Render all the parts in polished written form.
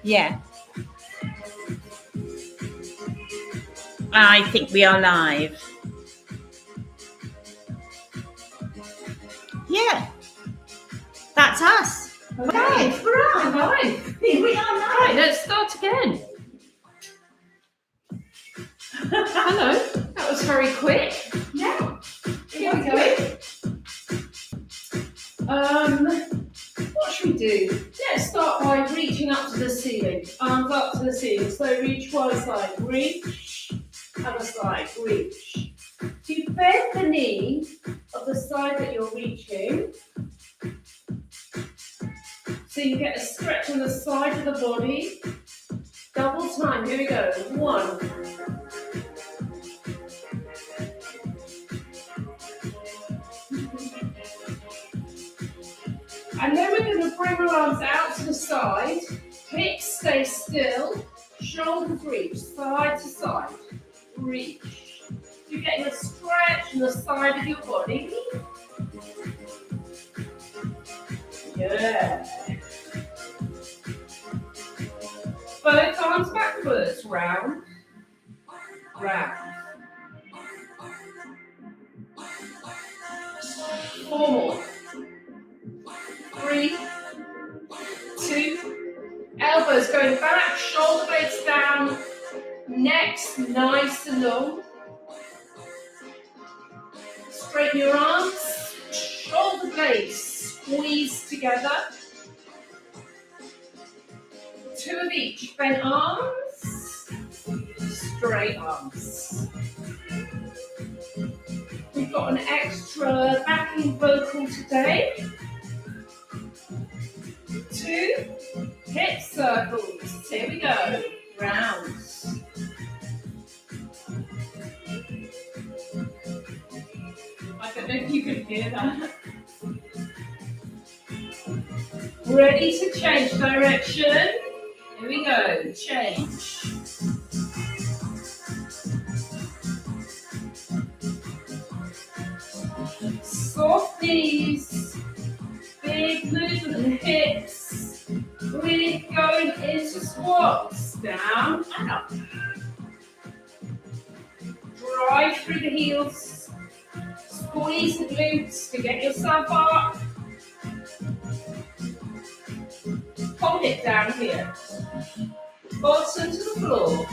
Yeah. I think we are live. Yeah. That's us. Okay. Right. Right. We are live. Right, let's start again. Hello. That was very quick. Yeah. Here we go. What should we do? Let's start by reaching up to the ceiling. Arms up to the ceiling. So reach one side, reach, other side, reach. So you bend the knee of the side that you're reaching. So you get a stretch on the side of the body. Double time. Here we go. 1. And then we're going to bring our arms out to the side. Hips stay still. Shoulders reach. Side to side. Reach. So you're getting a stretch on the side of your body. Yeah. Both arms backwards. Round. Round. 4 more. 3, 2, elbows going back, shoulder blades down, necks nice and long. Straighten your arms, shoulder blades squeeze together. 2 of each, bent arms, straight arms. We've got an extra backing vocal today. 2 hip circles. Here we go. Rounds. I don't know if you can hear that. Ready to change direction. Here we go. Change. Soft knees. Big movement in the hips. Really going into squats. Down and up. Drive through the heels. Squeeze the glutes to get yourself up. Hold it down here. Bottom to the floor.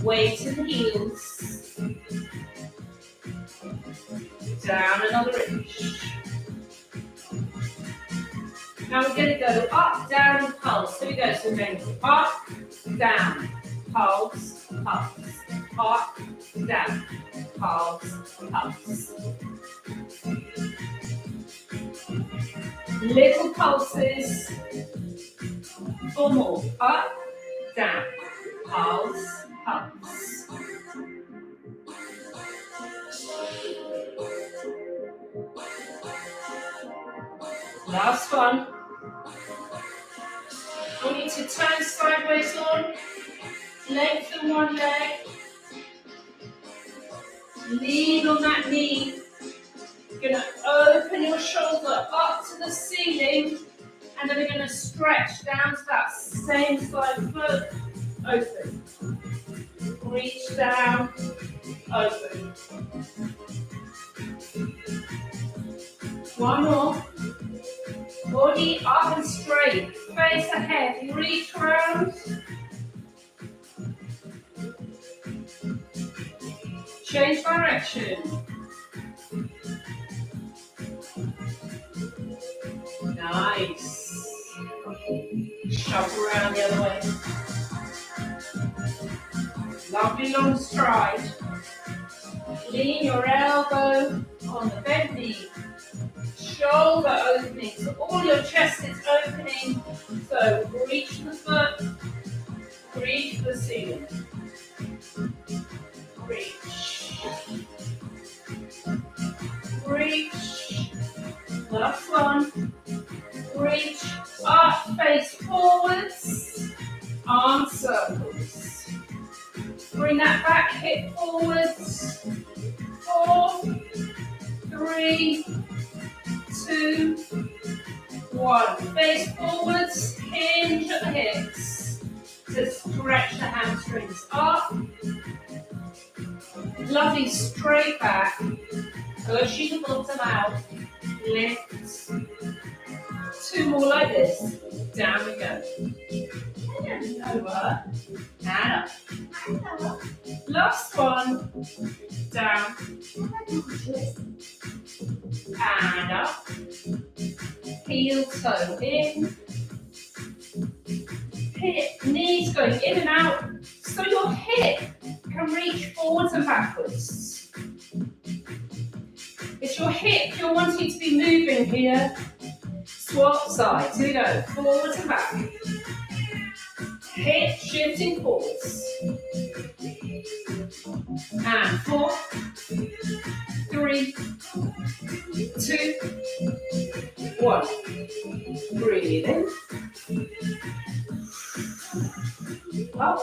Weight in the heels. Down another inch. Now we're going to go up, down, pulse. Here we go. So we're going up, down, pulse, pulse. Up, down, pulse, pulse. Little pulses. 4 more. Up, down, pulse, pulse. Last one. I want you to turn sideways on, lengthen one leg, lean on that knee. You're going to open your shoulder up to the ceiling, and then we're going to stretch down to that same side foot. Open. Reach down, open. 1 more. Body up and straight, face ahead, reach round. Change direction. Nice. Shuffle around the other way. Lovely long stride. Lean your elbow on the bent knee. Shoulder opening, so all your chest is opening. So reach the foot, reach the ceiling. Reach. Reach. Last one. Reach up, face forwards. Arm circles. Bring that back hip forwards. 4, 3, 2, 1. Face forwards, hinge at the hips. hamstrings up. Lovely, straight back. Pushing the bottom out. Lift. 2 more like this. Down we go. And over. And up. Last one. Down. And up. Heel toe in. Hip, knees going in and out. So your hip can reach forwards and backwards. It's your hip you're wanting to be moving here. Swap sides. Here we go. Forwards and back. Hip shifting forwards. And 4, 3, 2, 1. Breathe in. Up.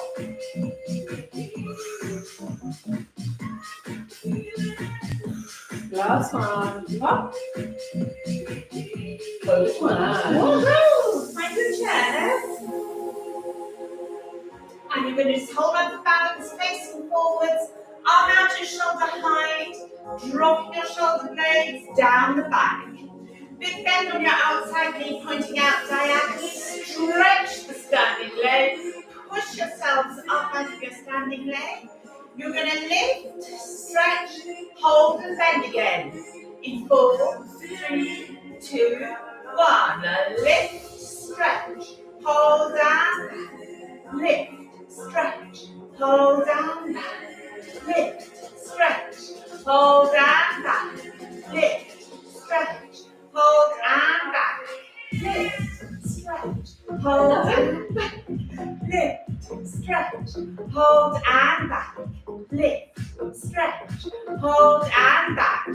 Last one. Up. First one. Woohoo! Find your chest. And you're going to just hold on to balance, facing forwards, arm out to shoulder height, dropping your shoulder blades down the back. Big bend on your outside knee, pointing out diagonally. Stretch the standing leg. Push yourselves up out of your standing leg. You're going to lift, stretch, hold and bend again. In 4, 3, 2, 1. Lift, stretch, hold down, lift, stretch, hold down, lift, stretch, hold down, back, lift, stretch, hold and back, lift, stretch, hold and back, lift, stretch, hold and back, lift, stretch, hold and back,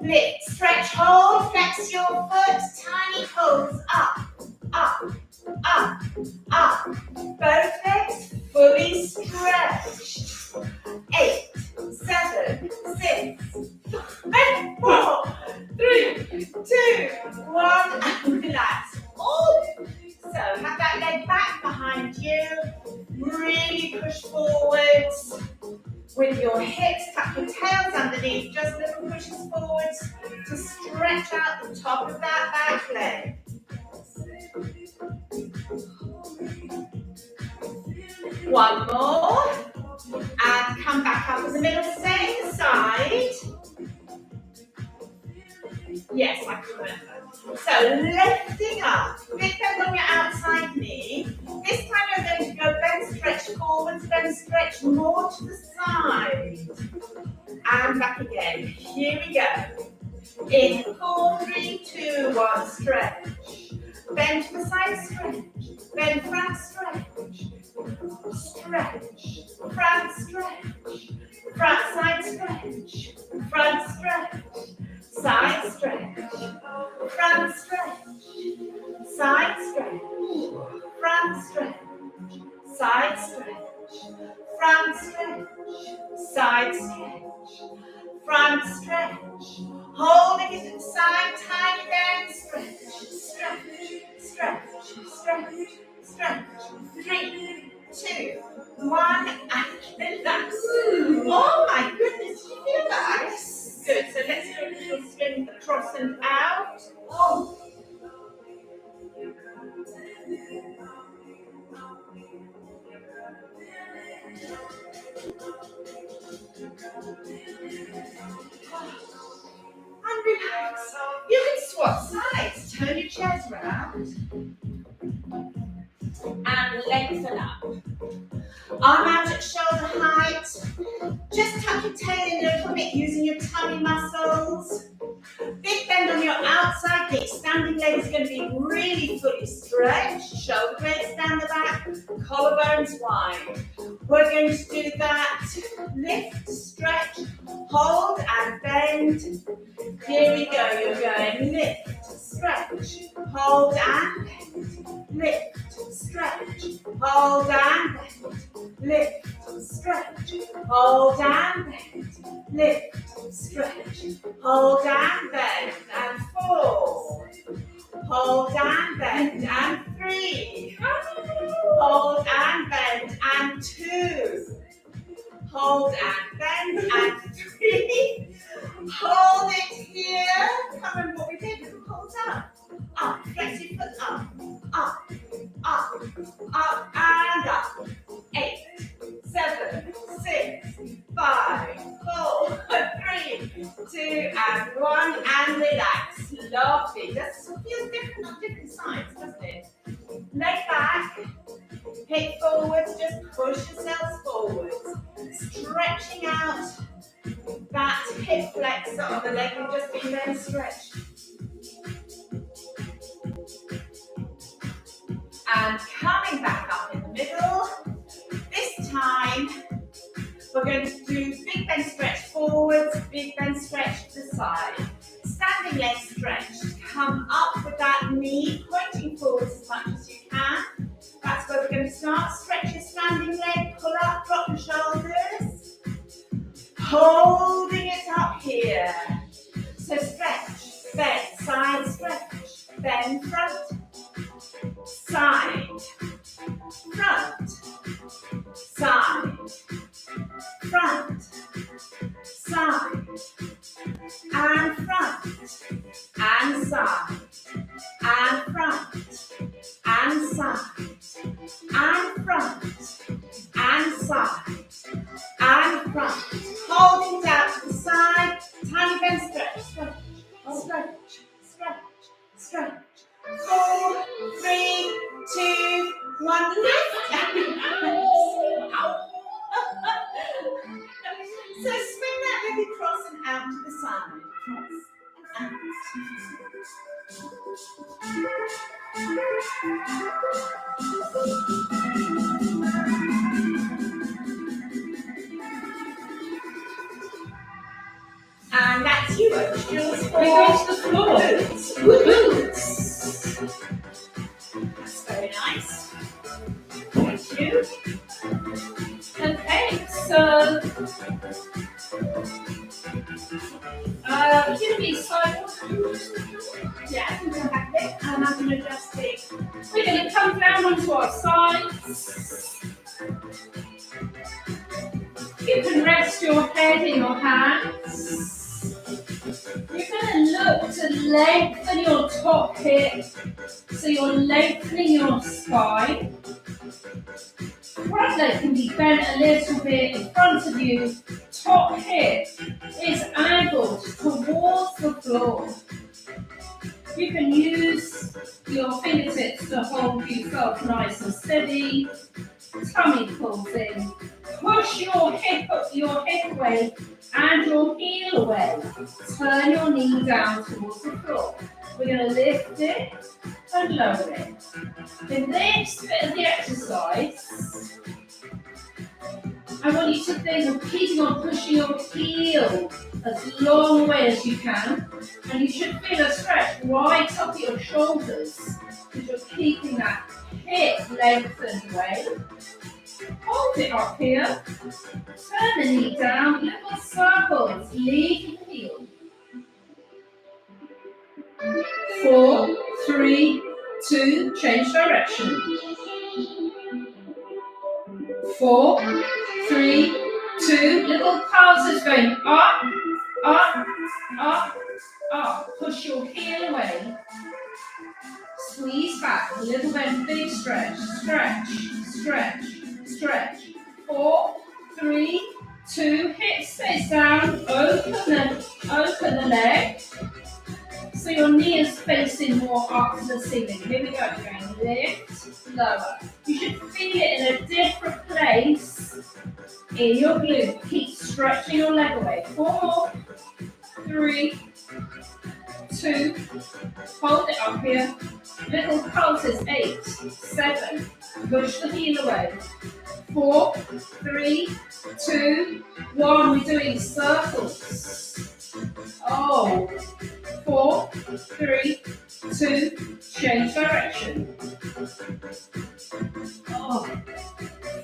lift, stretch, hold, flex your foot, tiny toes up, up, up, up, both legs fully stretched, 8, 7, 6, 5, 4, 3, 2, 1, and relax. Oh, so have that leg back behind you, really push forwards with your hips, tuck your tails underneath, just little pushes forwards to stretch out the top of that back leg. One more, and come back up in the middle, same side. Yes, I can remember. So lifting up, big bend on your outside knee. This time you're going to go bend, stretch forwards, bend, stretch more to the side. And back again. Here we go. In 4, 3, 2, 1, stretch. Bend to the side, stretch. Bend front, stretch. Stretch. Front, stretch. Front, side, stretch. Front, stretch. Side stretch, front stretch, side stretch, front stretch, side stretch, front stretch, side stretch, front stretch, holding it inside, tiny bend, stretch, stretch, stretch, stretch, stretch, 3, 2, 1, and relax. Oh my goodness, you feel that? Good, so let's do a little spin across and out. Oh. And relax. You can swap sides, turn your chairs around. And lengthen up. Arm out at shoulder height. Just tuck your tail in a little bit using your tummy muscles. Big bend on your outside knee. Standing leg is going to be really fully stretched. Shoulder blades down the back. Collarbones wide. We're going to do that. Lift, stretch, hold and bend. Here we go. You're going lift, stretch, hold and bend. Lift, stretch, hold and bend. Lift, stretch, hold and bend. Lift, stretch, hold and bend. And 4. Hold and bend. And 3. Hold and bend. And and 2. Hold and bend and 3. Hold it here. Come on, what we did. Hold up. Up. Flex your foot up. Up. Up. Up and up. 8, 7, 6, 5, 4, 3, 2, and 1. And relax. Lovely. Just feels different on different sides, doesn't it? Leg back. Hip forwards. Just push yourselves forwards. Stretching out that hip flexor of the leg we've just been then stretched. And coming back up in the middle. This time, we're going to do big bend stretch forwards, big bend stretch to the side. Standing leg stretch. Come up with that knee, pointing forwards as much as you can. That's where we're going to start. Stretch your standing leg, pull up, drop your shoulders. Holding it up here. So stretch, bend, side stretch, bend front, side, front, side, front, side, and front, and side, and front, and side, and front, and side, and front. Holding it out to the side, tiny bend stretch, stretch, stretch, stretch, stretch. 4, 3, 2, 1, lift. So swing that leg across and out to the side. Cross and out. And that's you, Jules, for Against the floor. boots. Boots. That's very nice. Thank you. Okay, so you're going to be sideways. Yeah, I can come back there and I'm going to just take. We're going to come down onto our sides. You can rest your head in your hands. You're going to look to lengthen your top hip, so you're lengthening your spine. Front leg can be bent a little bit in front of you. Top hip is angled towards the floor. You can use your fingertips to hold yourself nice and steady. Tummy pulls in. Push your hip away and your heel away. Turn your knee down towards the floor. We're going to lift it and lower it. In this bit of the exercise, I want you to think of keeping on pushing your heel as long away as you can. And you should feel a stretch right up at your shoulders because you're keeping that hip lengthened away. Hold it up here. Turn the knee down, little circles, leading the heel. 4, 3, 2, change direction. 4, 3, 2, little pulses going up, up, up, up. Push your heel away. Squeeze back, a little bit, big stretch, stretch, stretch, stretch. 4, 3, 2, hip stays down, open the leg. So your knee is facing more up to the ceiling. Here we go, we're going lift, lower. You should feel it in a different place in your glute. Keep stretching your leg away. 4, 3, 2, hold it up here. Little pulses, 8, 7, push the heel away. 4, 3, 2, 1, we're doing circles. Oh, 4, 3, 2, change direction. Oh,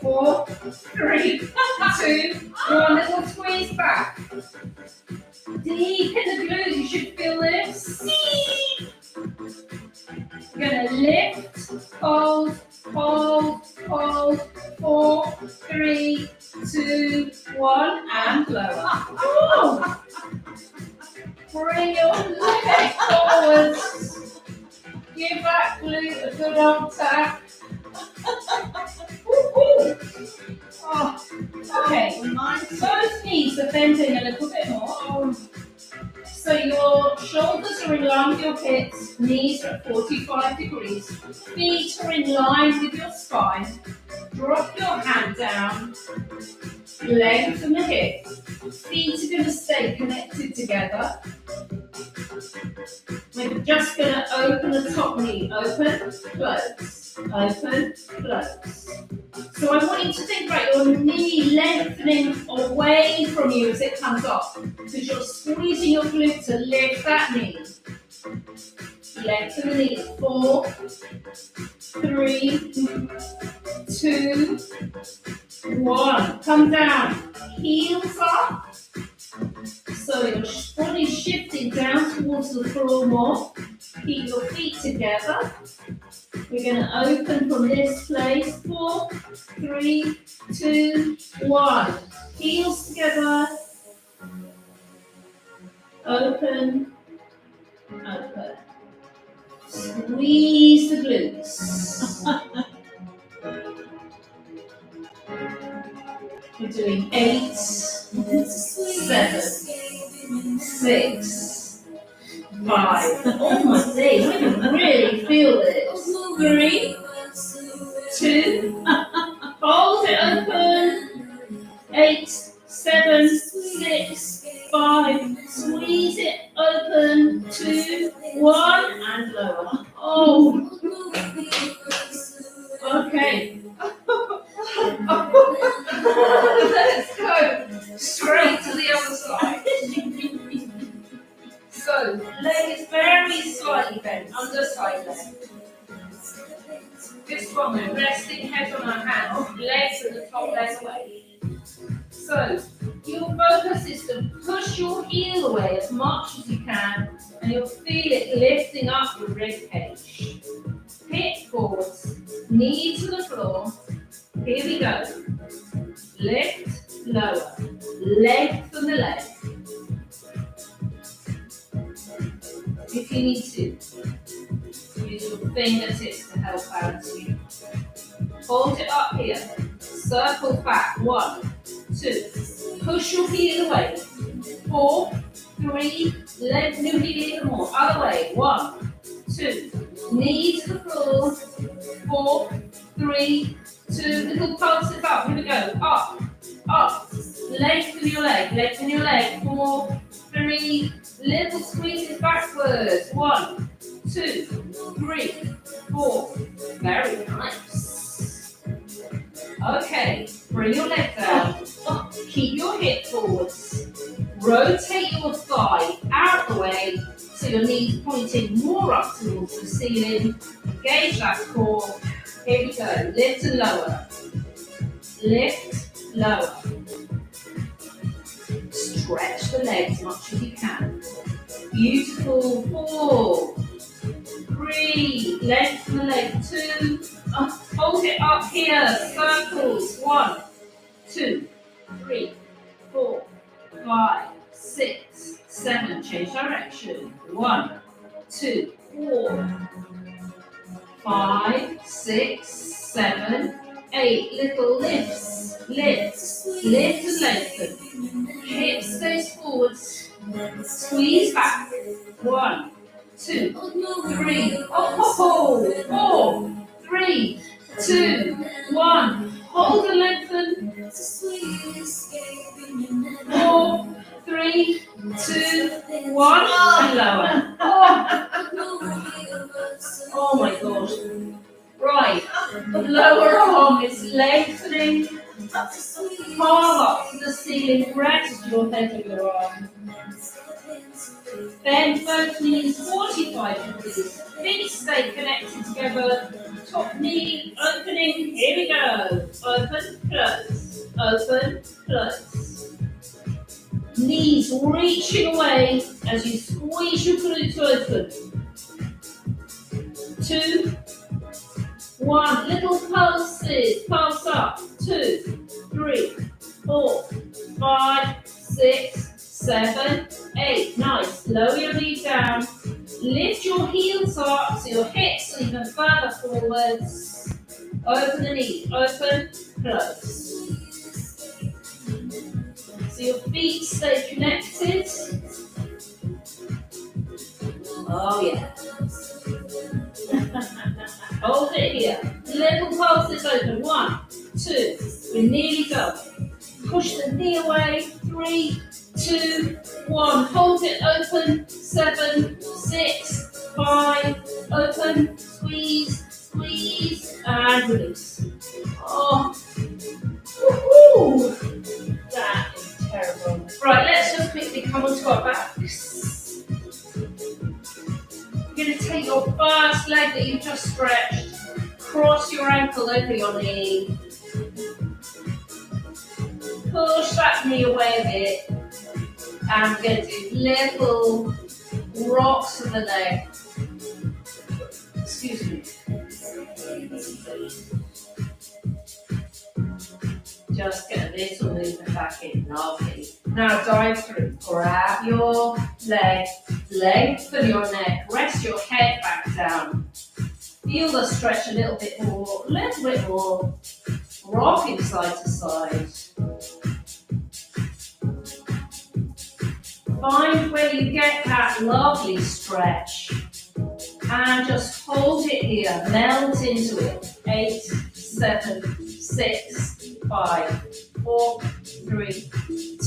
4, 3, 2, 1, little squeeze back. Deep in the glutes, you should feel this. We're going to lift, hold, hold, hold. 4, bending a little bit more. So your shoulders are in line with your hips, knees are at 45 degrees, feet are in line with your spine. Drop your hand down, lengthen the hip. Feet are going to stay connected together. We're just going to open the top knee. Open, close, open, close. So I want you to think about your knee lengthening away from you as it comes up, because you're squeezing your glute to lift that knee. Lengthen the knee. 4, 3, 2, 1. Come down. Heels up. So your body's shifting down towards the floor more. Keep your feet together. We're going to open from this place. 4, 3, 2, 1. Heels together. Open, open. Squeeze the glutes. We're doing 8, 7, 6, 5. Oh my days, I can really feel this. 3, 2, hold it open. 8, 7, 6, 5. Squeeze it open. 2, 1, and lower. Oh. Okay. Let's go straight to the other side. So, leg is very slightly bent, underside leg. This one, we're resting head on our hands, legs and the top leg away. So, your focus is to push your heel away as much as you can, and you'll feel it lifting up your rib cage. Hip forwards, knee to the floor. Here we go. Lift, lower. Lengthen the leg. If you need to, use your fingertips to help balance you. Hold it up here. Circle back. 1, 2. Push your heel away. 4, 3. Lengthen your heel even more. Other way. 1, 2. Knee to the floor. 4, 3, 2. Little pulses up. Here we go. Up, up. Lengthen your leg. Lengthen your leg. 4, 3. Little squeezes backwards. 1, 2, 3, 4. Very nice. Okay. Bring your leg down. Keep your hip forwards. Rotate your thigh out the way so your knees pointing more up towards the ceiling. Engage that core. Here we go. Lift and lower. Lift, lower. Stretch the legs as much as you can. Beautiful. 4, 3. Lengthen the leg. 2. Hold it up here. Circles. 1, 2, 3, 4, 5, 6, 7. Change direction. 1, 2, 4, 5, 6, 7, 8. Little lifts. Lift. Lift and lengthen. Hip stays forwards. Squeeze back. 1, 2, 3. Oh, 4, 3, 2, 1. Hold and lengthen. 4, 3, 2, 1. And lower. Oh my gosh. Right. The lower arm is lengthening. Palm up to the ceiling. Rest your head with your arm. Bend both knees 45 degrees. Feet stay connected together. Top knee opening. Here we go. Open, close. Open, close. Knees reaching away as you squeeze your glutes open. 2, 1. Little pulses. Pulse up. 2, 3, 4, 5, 6, 7, 8. Nice. Lower your knees down. Lift your heels up so your hips are even further forwards. Open the knees. Open, close. So your feet stay connected. Oh yeah. Hold it here. Little pulses open. 1, 2. We're nearly done. Push the knee away. 3, 2, 1. Hold it open. 7, 6, 5. Open. Squeeze, squeeze, and release. Oh. Woohoo! That is terrible. Right, let's just quickly come onto our backs. You're going to take your first leg that you just stretched, cross your ankle over your knee, push that knee away a bit, and we're going to do little rocks of the leg. Excuse me. Just get a little movement back in, lovely. Now dive through, grab your leg, lengthen your neck, rest your head back down. Feel the stretch a little bit more, rocking side to side. Find where you get that lovely stretch and just hold it here, melt into it. 8, 7, 6, 5, 4, 3,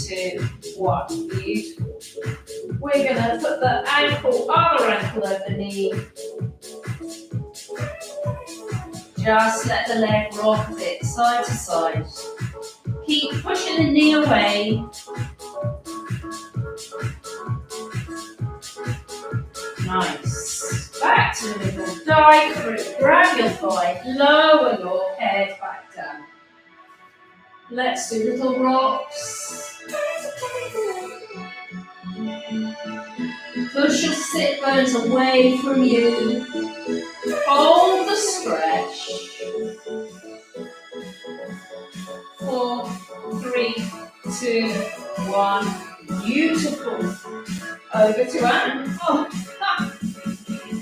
2, 1. Beautiful. We're going to put the other ankle over the knee. Just let the leg rock a bit, side to side. Keep pushing the knee away. Nice. Back to the middle. Dive through. Grab your thigh. Lower your head back down. Let's do little rocks. Push your sit bones away from you. Hold the stretch. 4, 3, 2, 1. Beautiful. Over to Anne. Oh,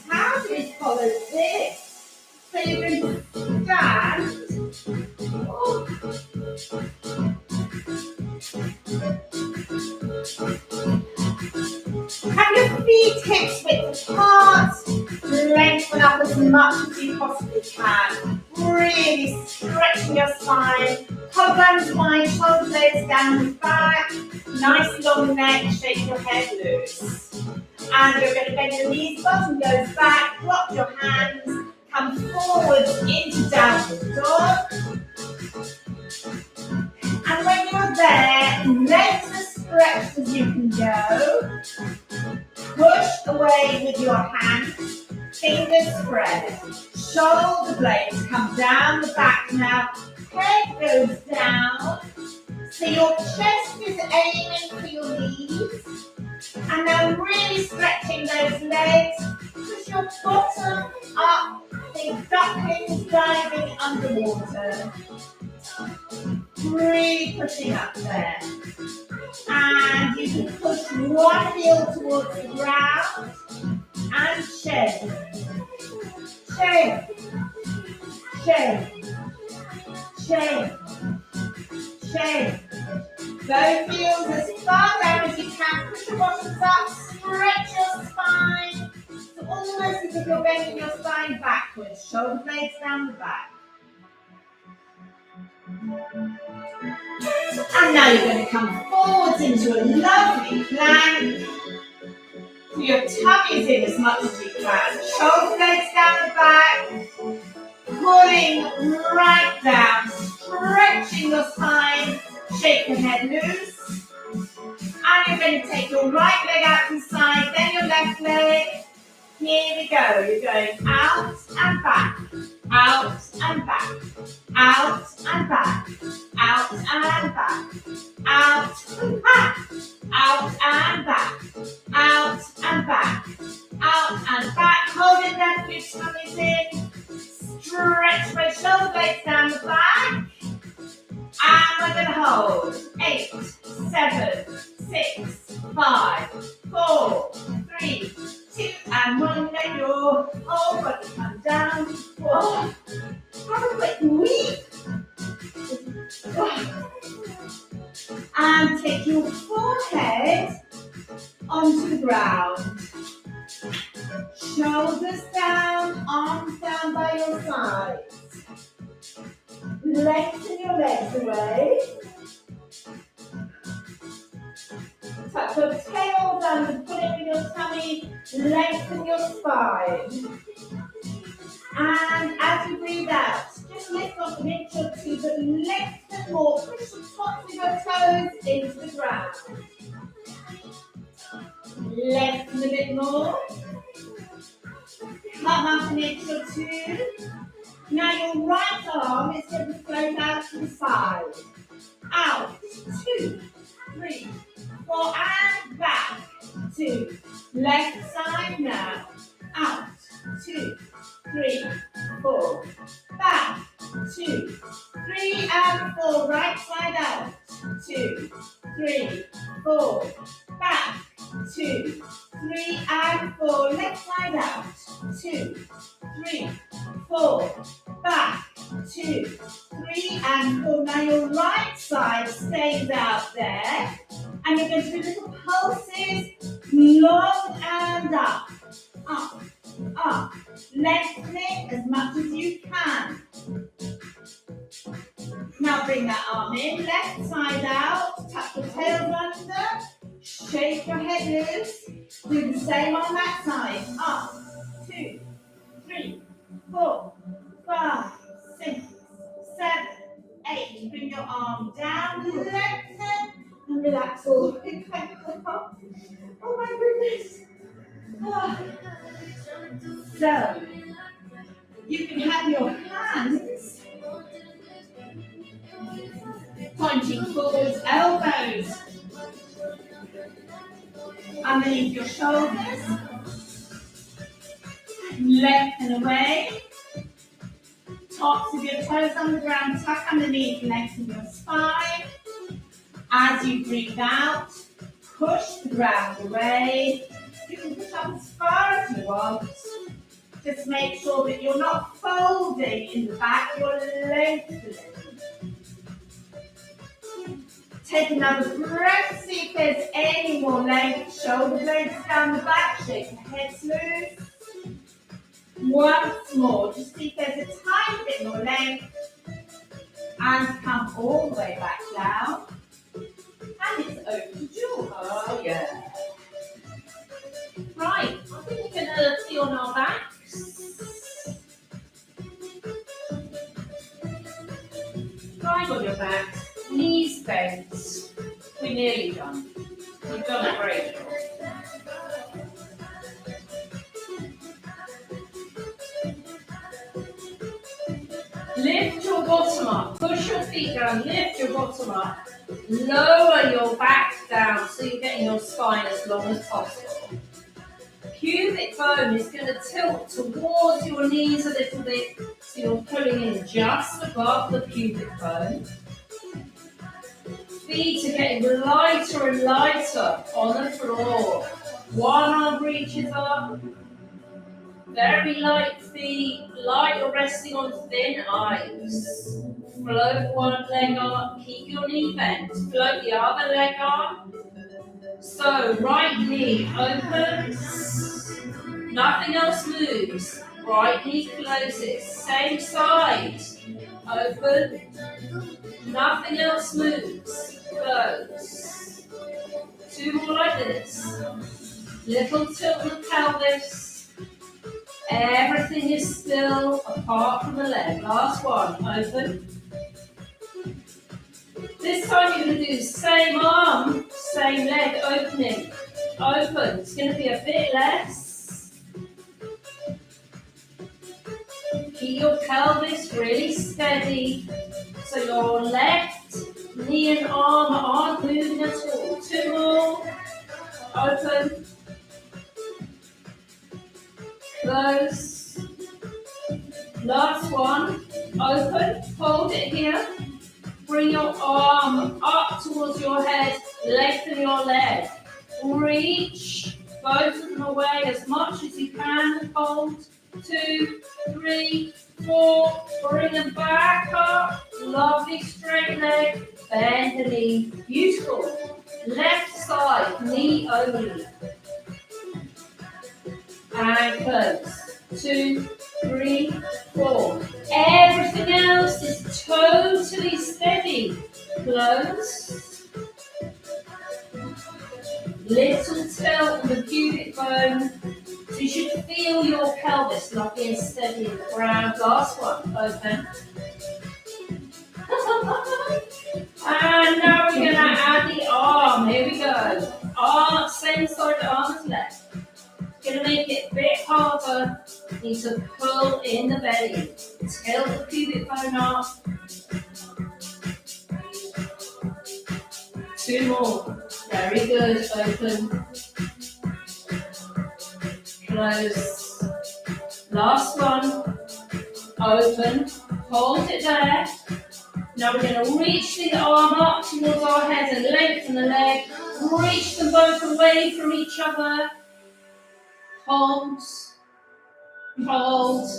how do we follow this? So you're going to stand. Oh. Have your feet hips width apart. Lengthen up as much as you possibly can. Really stretching your spine. Collarbones wide, shoulder blades down the back. Nice long neck, shake your head loose. And you're going to bend your knees, bottom goes back, drop your hands, come forward into downward dog. And when you're there, legs as stretched as you can go. Push away with your hands, fingers spread. Shoulder blades come down the back now. Head goes down. So your chest is aiming for your knees. And now really stretching those legs. Push your bottom up. Think ducklings diving underwater. Really pushing up there. And you can push one heel towards the ground. And shake. Shake. Shake. Shake. Shake. Both heels as far down as you can. Push your bottoms up. Stretch your spine. So almost as if you're bending your spine backwards. Shoulder blades down the back. And now you're going to come forwards into a lovely plank. So your tummy's in as much as you can. Shoulder blades down the back. Pulling right down. Stretching your spine. Shake your head loose. And you're going to take your right leg out to the side, then your left leg. Here we go. You're going out and back. Out and back. Out and back. Out and back. Out and back. Out and back. Out and back. Out and back. Holding that big tummies in. Stretch my shoulder blades down the back. And we're going to hold. 8, 7, 6, 5, 4, 3, 2, and 1. Let your whole body come down. Oh, have a quick weep. And And take your forehead onto the ground. Shoulders down, arms down by your sides. Lengthen your legs away. Tuck your tail down and pull it with your tummy. Lengthen your spine. And as you breathe out, just lift off an inch or two, but lengthen more. Push the tops of your toes into the ground. Lengthen a bit more. Come up an inch or two. Now your right arm is going to float out to the side. Out, 2, 3, 4, and back. 2. Left side now. Out, 2, 3, 4. Back, 2, 3, and 4. Right side out. 2, 3, 4. Back, 2, 3, and 4. Left side out. 2, 3, 4. Back, 2, 3, and 4. Now your right side stays out there. And you're going to do little pulses, long and up. Up, up. Lengthening as much as you can. Now bring that arm in, left side out, tuck your tails under, shake your head loose, do the same on that side, up, 2, 3, 4, 5, 6, 7, 8, bring your arm down, lengthen, and relax all the way back up. Oh my goodness. Oh. So, you can have your hands pointing towards elbows underneath your shoulders. Lengthen away. Tops of your toes on the ground, tuck underneath, lengthen your spine. As you breathe out, push the ground away. You can push up as far as you want. Just make sure that you're not folding in the back, you're lengthening. Take another breath, see if there's any more length. Shoulder blades down the back, shake the head smooth. Once more, just see if there's a tiny bit more length. And come all the way back down. And it's over to jaw. Oh yeah. Right, I think we're going to see on our backs. Lying on your back, knees bent. We're nearly done. You've done a great job. Lift your bottom up. Push your feet down. Lift your bottom up. Lower your back down so you're getting your spine as long as possible. Pubic bone is going to tilt towards your knees a little bit, so you're pulling in just above the pubic bone. Feet are getting lighter and lighter on the floor. One arm reaches up. Very light feet, light or resting on thin eyes. Float one leg up, keep your knee bent. Float the other leg up. So, right knee opens, nothing else moves. Right knee closes, same side, open, nothing else moves, close. 2 more like this. Little tilt in the pelvis. Everything is still apart from the leg. Last one, open. This time you're going to do same arm, same leg, opening, open. It's going to be a bit less. Keep your pelvis really steady so your left knee and arm aren't moving at all. 2 more, open, close. Last one, open, hold it here. Bring your arm up towards your head, lengthen your leg. Reach both of them away as much as you can. Hold. 2, 3, 4. Bring them back up. Lovely straight leg. Bend the knee. Beautiful. Left side, knee only. And close. 2, 3, 4. Everything else is totally steady. Close. Little tilt on the pubic bone. So you should feel your pelvis not being steady in the ground. Last one. Open. And now we're going to add the arm. Here we go. Arm, same side arm as left. Going to make it a bit harder. Need to pull in the belly. Tilt the pubic bone up. 2 more. Very good. Open. Close. Last one. Open. Hold it there. Now we're going to reach the arm up towards our head and lengthen the leg. Reach them both away from each other. Hold. Hold.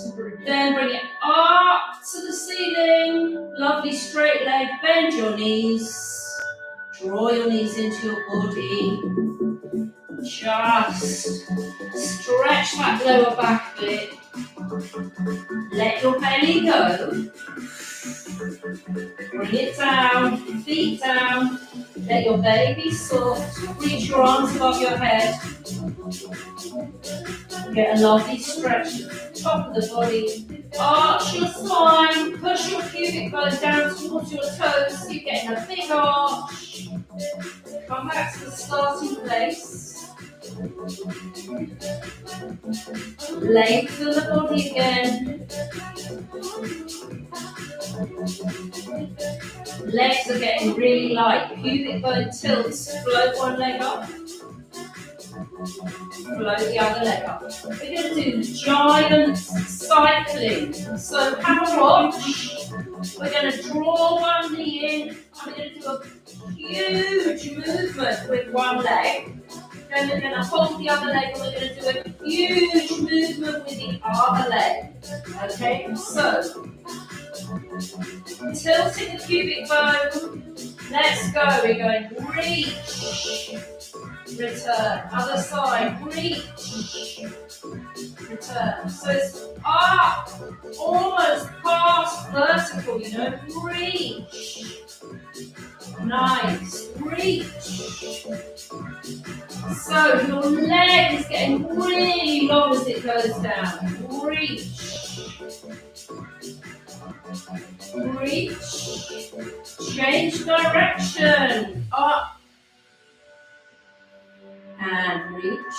Then bring it up to the ceiling. Lovely straight leg. Bend your knees. Draw your knees into your body. Just stretch that lower back a bit. Let your belly go. Bring it down, feet down. Let your belly be soft. Reach your arms above your head. Get a lovely stretch at the top of the body. Arch your spine. Push your pubic bone down towards your toes. So you're getting a big arch. Come back to the starting place. Lengthen the body again. Legs are getting really light. Pubic bone tilts. Float one leg up. Float the other leg up. We're going to do giant cycling. So have a watch. We're going to draw one knee in. And we're going to do a huge movement with one leg. Then we're going to hold the other leg and we're going to do a huge movement with the other leg. Okay, so tilting the pubic bone. Let's go. We're going reach, return. Other side, reach, return. So it's up, almost past vertical, you know, reach. Nice, reach. So your leg is getting really long as it goes down. Reach. Reach. Change direction. Up. And reach.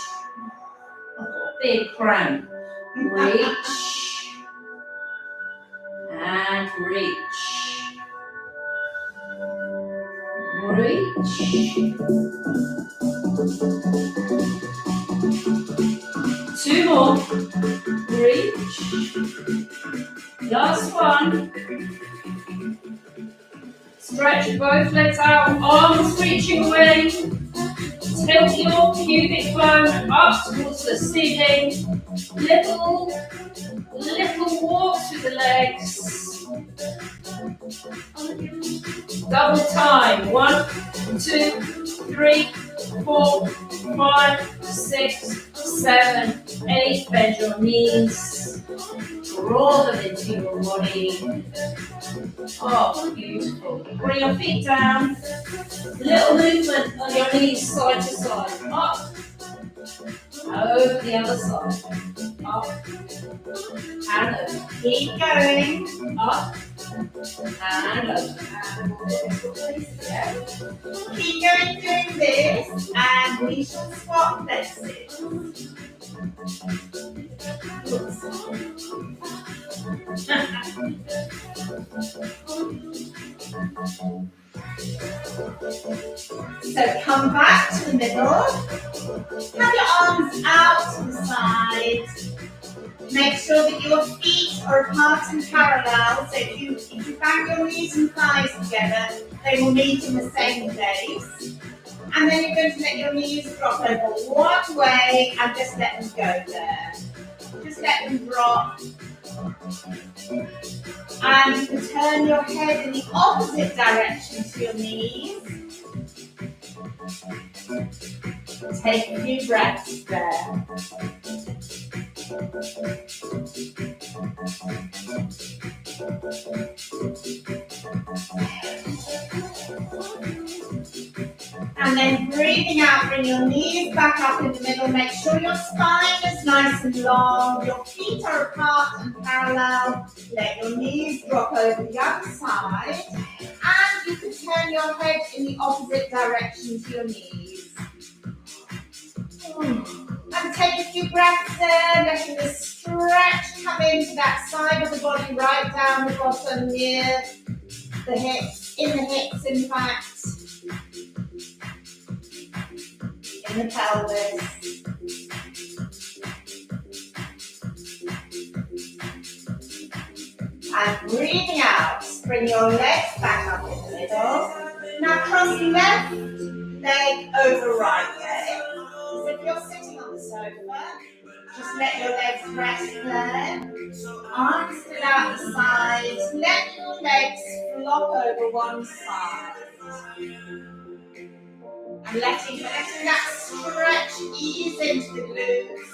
I've got a big cramp. Reach. And reach. Reach. 2 more. Reach. Last one. Stretch both legs out, arms reaching away. Tilt your pubic bone up towards the ceiling. Little walks with the legs. Double time. 1, 2, 3, 4, 5, 6, 7, 8. Bend your knees. Draw them into your body. Oh, beautiful. Bring your feet down. Little movement on your knees side to side. Up. Over the other side. Up. And over. Keep going. Up. And over. Yeah. Keep going doing this, and we shall swap places. So come back to the middle. Have your arms out to the side. Make sure that your feet are apart and parallel. So if you bang your knees and thighs together, they will meet in the same place. And then you're going to let your knees drop over one way and just let them go there. Just let them drop. And you can turn your head in the opposite direction to your knees. Take a few breaths there. And then breathing out, bring your knees back up in the middle. Make sure your spine is nice and long. Your feet are apart and parallel. Let your knees drop over the other side. And you can turn your head in the opposite direction to your knees. And take a few breaths there, letting the stretch come into that side of the body, right down the bottom, near the hips, in fact. In the pelvis. And breathing out, bring your legs back up in the middle. Now cross left leg over right leg. As if you're sitting on the sofa, just let your legs rest there. Arms still out the sides. Let your legs flop over one side. And letting that stretch ease into the glutes.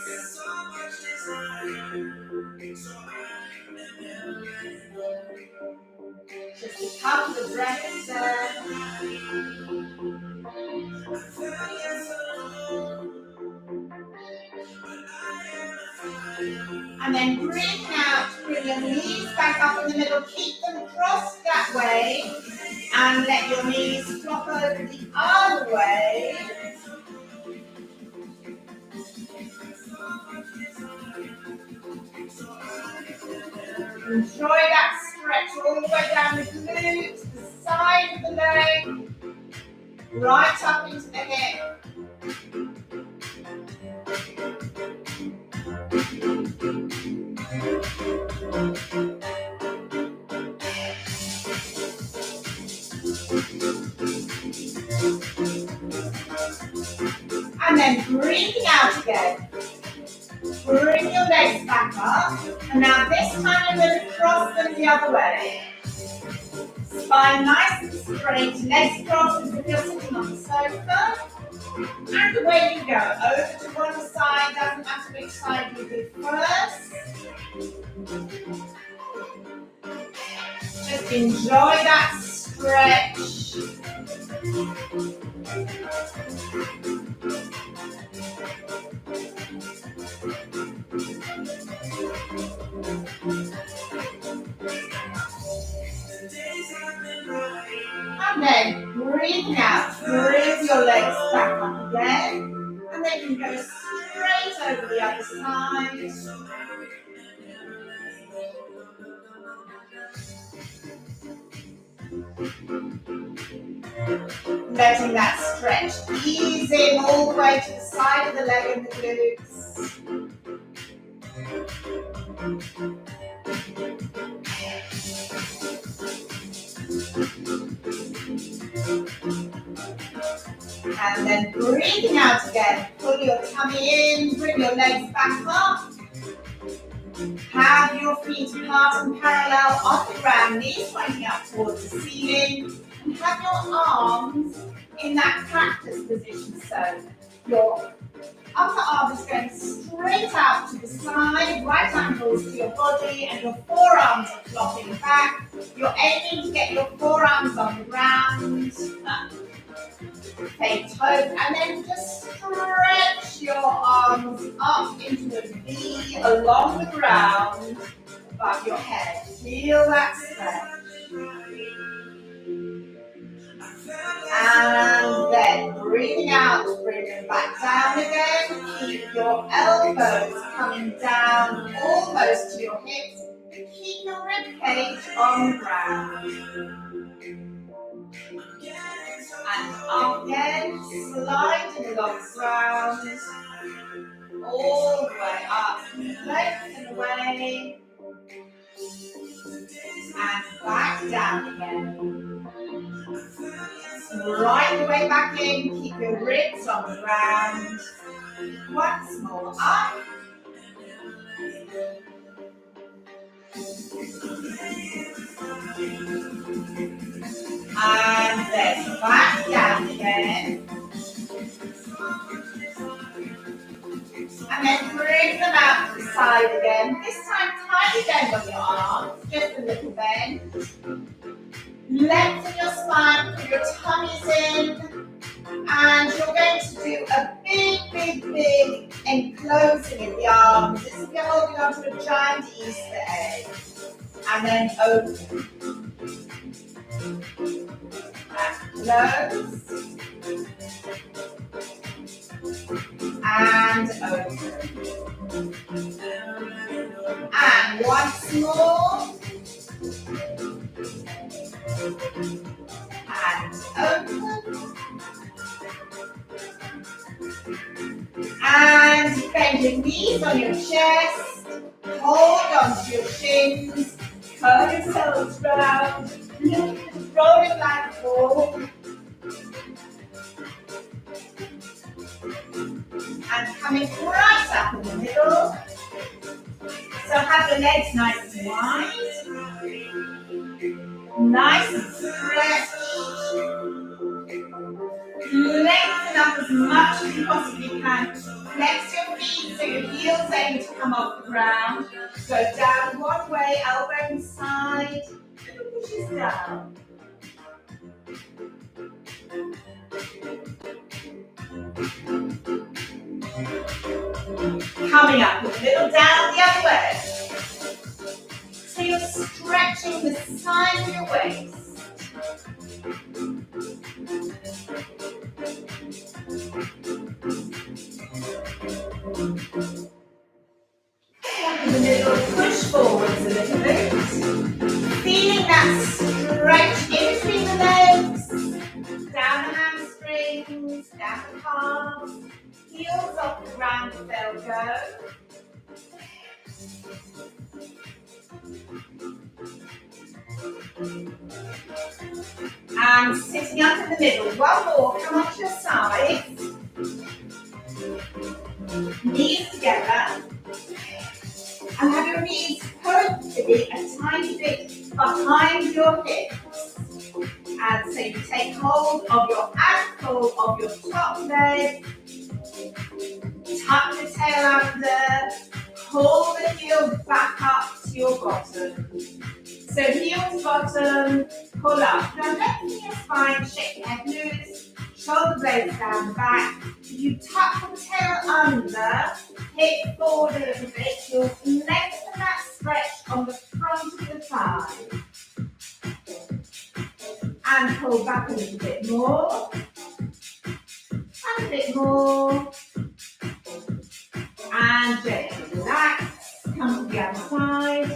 Just a couple of breaths there. And then breathing out, bring your knees back up in the middle. Keep them crossed that way. And let your knees flop over the other way. Enjoy that stretch all the way down the glutes, the side of the leg, right up into the hip. And then breathing out again. Bring your legs back up. And now this time you're going to cross them the other way. Spine nice and straight, legs crossed as if you're sitting on the sofa. And away you go. Over to one side, doesn't matter which side you do first. Just enjoy that stretch. And then breathing out, bring your legs back up again. And then you can go straight over the other side. Letting that stretch ease in all the way to the side of the leg and the glutes. And then breathing out again. Pull your tummy in, bring your legs back up. Have your feet apart and parallel on the ground, knees pointing up towards the ceiling. And have your arms in that cactus position. So your upper arm is going straight out to the side, right angles to your body, and your forearms are flopping back. You're aiming to get your forearms on the ground. Okay, toes, and then just stretch your arms up into a V along the ground above your head. Feel that stretch. And then breathing out, bring them back down again. Keep your elbows coming down almost to your hips. And keep your rib cage on the ground. And up again, sliding along the ground. All the way up, lengthen away. And back down again. Right the way back in, keep your ribs on the ground. Once more, up. And then back down again. And then bring them out to the side again. This time, tiny bend on your arms, just a little bend. Lengthen your spine, put your tummies in. And you're going to do a big, big, big enclosing in the arms. As if you're holding on to a giant Easter egg. And then open. And close. And open. And once more. And open. And bend your knees on your chest. Hold on to your shins. Curl yourselves round. Roll it like ball. And coming right up in the middle. So have your legs nice and wide. Nice and stretched. Lengthen up as much as you possibly can. Flex your feet so your heels aim to come off the ground. Go down one way, elbow inside. Little pushes down. Coming up a little down the other way. So you're stretching the side of your waist. In the middle, push forwards a little bit. Feeling that stretch in between the legs. Down the hamstrings, down the calves. Heels off the ground if they'll go. And sitting up in the middle. One more, come onto your side. Knees together. And have your knees hopefully a tiny bit behind your hips. And so you take hold of your ankle of your top leg. Tuck the tail under. Pull the heel back up to your bottom. So heels bottom, pull up. Now lengthen your spine, shake your head loose. Shoulder blades down the back. If you tuck the tail under, hip forward a little bit, you'll lengthen that stretch on the front of the thigh. And pull back a little bit more. And a bit more. And gently relax. Come to the other side.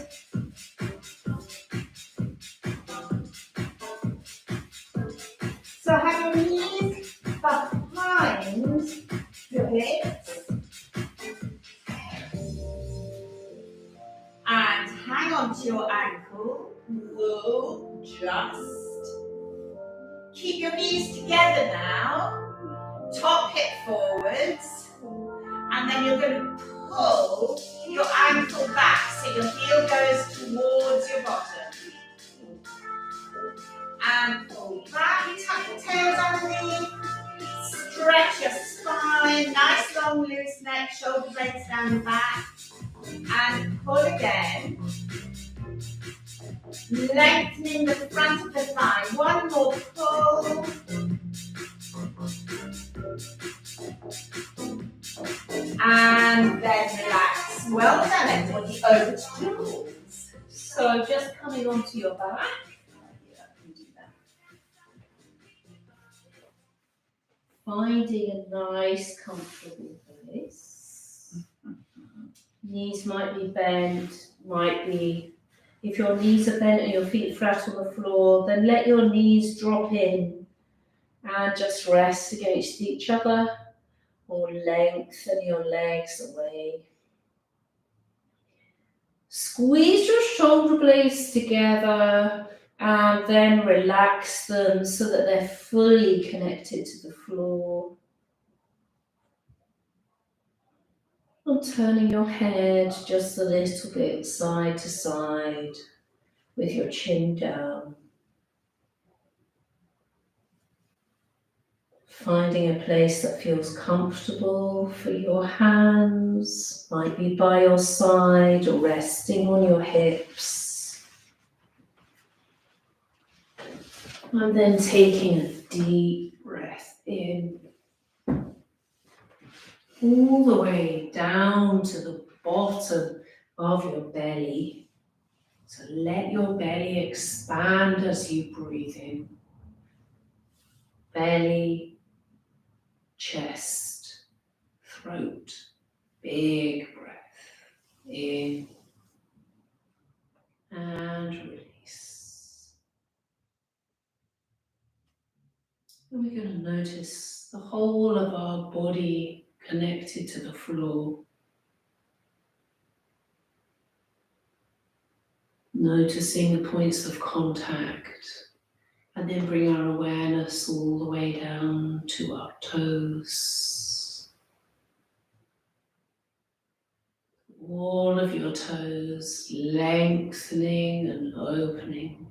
So have your knees behind your hips. And hang on to your ankle. Whoa, just. Keep your knees together now. Top hip forwards. And then you're going to pull your ankle back so your heel goes towards your bottom. And pull back, tuck the tails underneath. Stretch your spine, nice long loose neck, shoulder blades down the back. And pull again. Lengthening the front of the thigh. One more pull. And then relax. Well done, everybody. Over to yours. So just coming onto your back. Yeah, I can do that. Finding a nice, comfortable place. Knees might be bent, if your knees are bent and your feet flat on the floor, then let your knees drop in and just rest against each other or lengthen your legs away. Squeeze your shoulder blades together and then relax them so that they're fully connected to the floor. And turning your head just a little bit side to side with your chin down. Finding a place that feels comfortable for your hands, might be by your side or resting on your hips. And then taking a deep breath in, all the way down to the bottom of your belly. So let your belly expand as you breathe in. Belly, chest, throat, big breath in and release. And we're going to notice the whole of our body connected to the floor. Noticing the points of contact, and then bring our awareness all the way down to our toes. All of your toes lengthening and opening.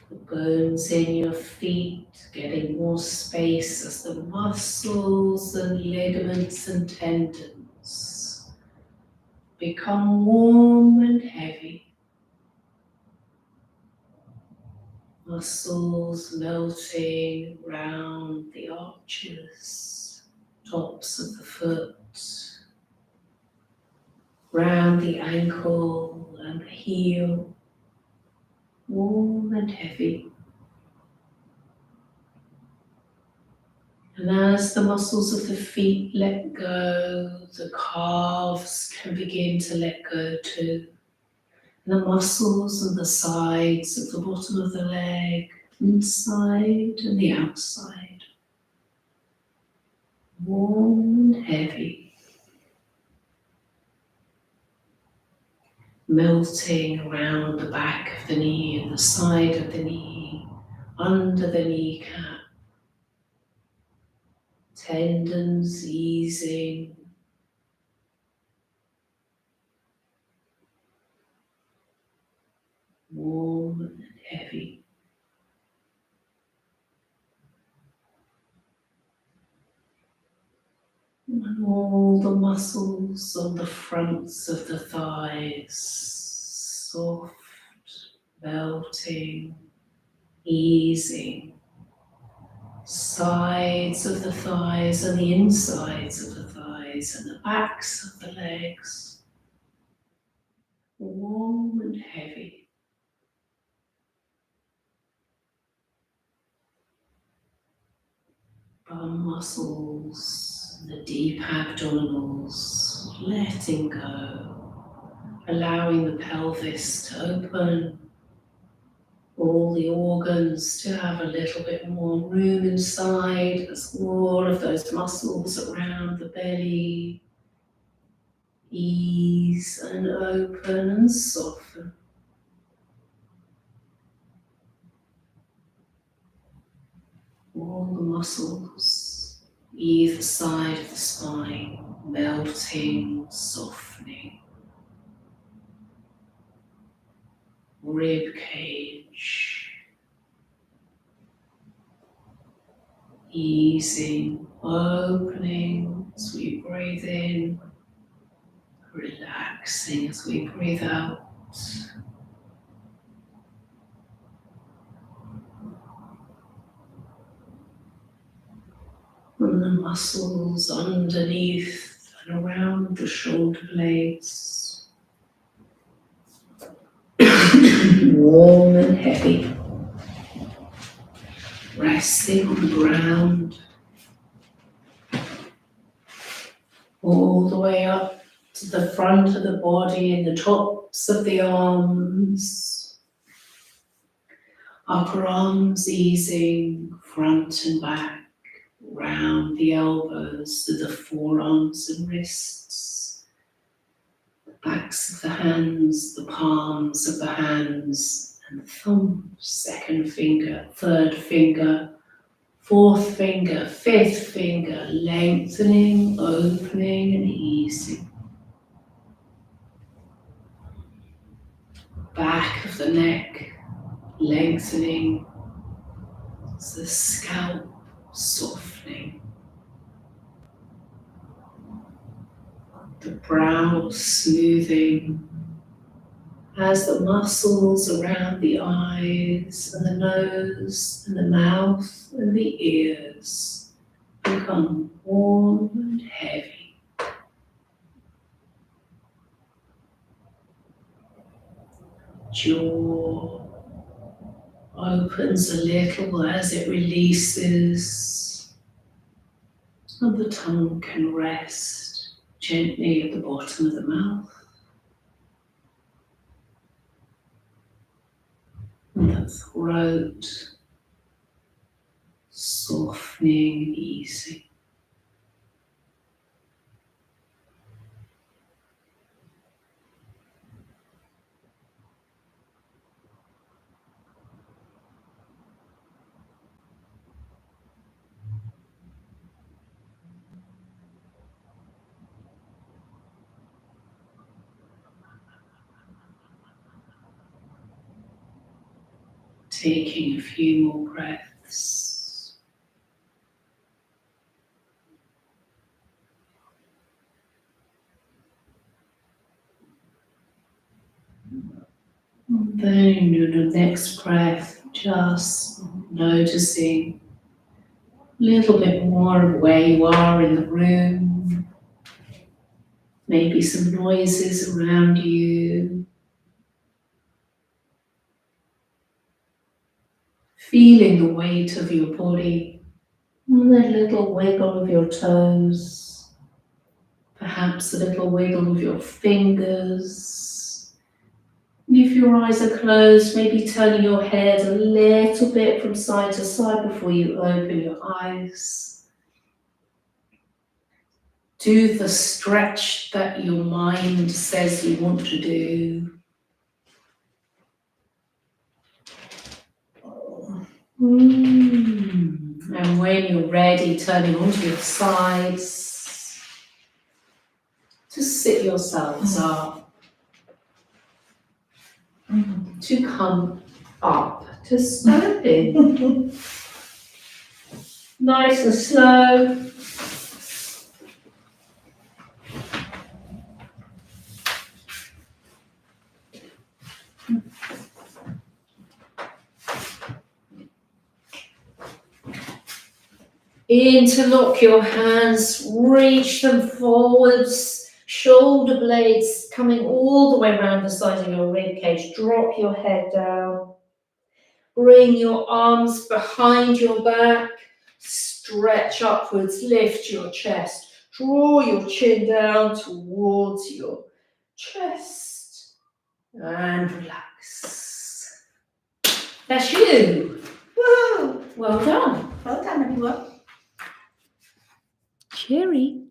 The bones in your feet getting more space as the muscles and ligaments and tendons become warm and heavy. Muscles melting round the arches, tops of the foot, round the ankle and the heel, warm and heavy. And as the muscles of the feet let go, the calves can begin to let go too. And the muscles on the sides of the bottom of the leg, inside and the outside, warm and heavy. Melting around the back of the knee and the side of the knee, under the kneecap. Tendons easing. Warm and heavy. And all the muscles on the fronts of the thighs, soft, melting, easing. Sides of the thighs and the insides of the thighs and the backs of the legs, warm and heavy. Bum muscles, the deep abdominals, letting go, allowing the pelvis to open, all the organs to have a little bit more room inside as all of those muscles around the belly ease and open and soften. All the muscles either side of the spine melting, softening. Rib cage easing, opening as we breathe in, relaxing as we breathe out. And the muscles underneath and around the shoulder blades, warm and heavy, resting on the ground, all the way up to the front of the body and the tops of the arms, upper arms easing, front and back, round the elbows to the forearms and wrists, the backs of the hands, the palms of the hands, and the thumb, second finger, third finger, Fourth finger, fifth finger, lengthening, opening and easing. Back of the neck, lengthening, the scalp softening. The brow smoothing as the muscles around the eyes and the nose and the mouth and the ears become warm and heavy. Jaw opens a little as it releases, and the tongue can rest gently at the bottom of the mouth. And the throat softening and easing. Taking a few more breaths. And then in the next breath, just noticing a little bit more of where you are in the room. Maybe some noises around you. Feeling the weight of your body, and a little wiggle of your toes, perhaps a little wiggle of your fingers. And if your eyes are closed, maybe turning your head a little bit from side to side before you open your eyes. Do the stretch that your mind says you want to do. And when you're ready, turning onto your sides, to sit yourselves up, to come up, to standing. Nice and slow. Interlock your hands, reach them forwards, shoulder blades coming all the way around the side of your rib cage. Drop your head down. Bring your arms behind your back, stretch upwards, lift your chest. Draw your chin down towards your chest and relax. That's you. Woo! Well done. Well done, everyone. Cherry.